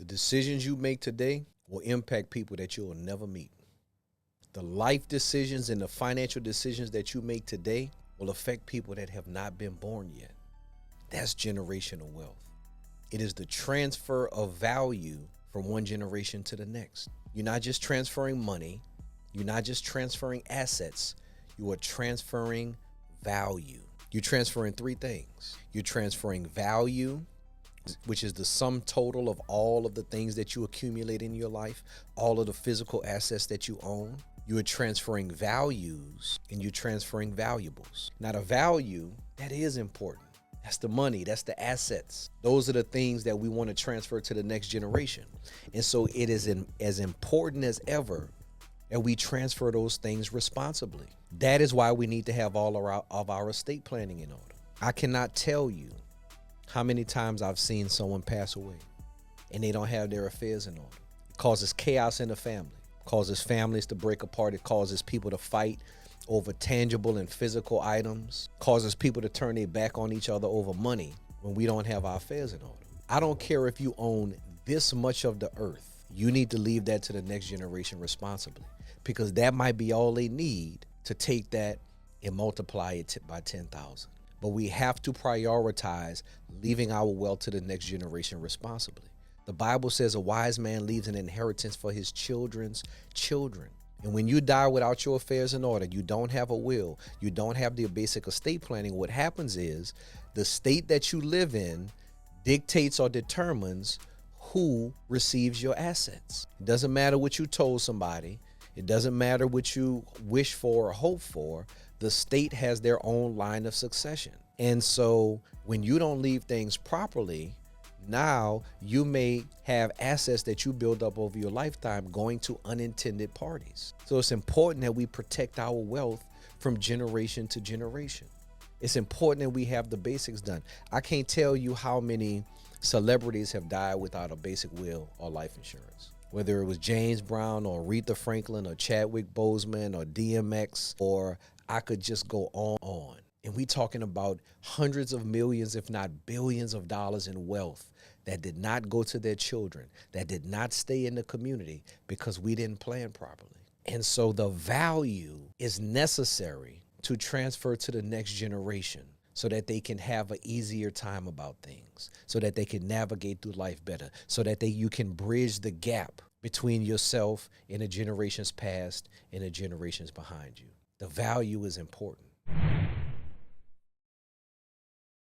decisions you make today will impact people that you will never meet. The life decisions and the financial decisions that you make today will affect people that have not been born yet. That's generational wealth. It is the transfer of value from one generation to the next. You're not just transferring money. You're not just transferring assets. You are transferring value. You're transferring three things. You're transferring value, which is the sum total of all of the things that you accumulate in your life, all of the physical assets that you own. You are transferring values, and you're transferring valuables. Now, the value, that is important. That's the money, that's the assets. Those are the things that we want to transfer to the next generation. And so it is as important as ever that we transfer those things responsibly. That is why we need to have all of our estate planning in order. I cannot tell you how many times I've seen someone pass away and they don't have their affairs in order. It causes chaos in the family, causes families to break apart. It causes people to fight over tangible and physical items, causes people to turn their back on each other over money when we don't have our affairs in order. I don't care if you own this much of the earth. You need to leave that to the next generation responsibly, because that might be all they need to take that and multiply it by 10,000. But we have to prioritize leaving our wealth to the next generation responsibly. The Bible says a wise man leaves an inheritance for his children's children. And when you die without your affairs in order, you don't have a will, you don't have the basic estate planning, what happens is the state that you live in dictates or determines who receives your assets. It doesn't matter what you told somebody. It doesn't matter what you wish for or hope for. The state has their own line of succession. And so when you don't leave things properly, now you may have assets that you build up over your lifetime going to unintended parties. So it's important that we protect our wealth from generation to generation. It's important that we have the basics done. I can't tell you how many celebrities have died without a basic will or life insurance. Whether it was James Brown or Aretha Franklin or Chadwick Boseman or DMX, or I could just go on. And we talking about hundreds of millions, if not billions of dollars in wealth that did not go to their children, that did not stay in the community because we didn't plan properly. And so the value is necessary to transfer to the next generation so that they can have an easier time about things, so that they can navigate through life better, so that you can bridge the gap between yourself and the generations past and the generations behind you. The value is important.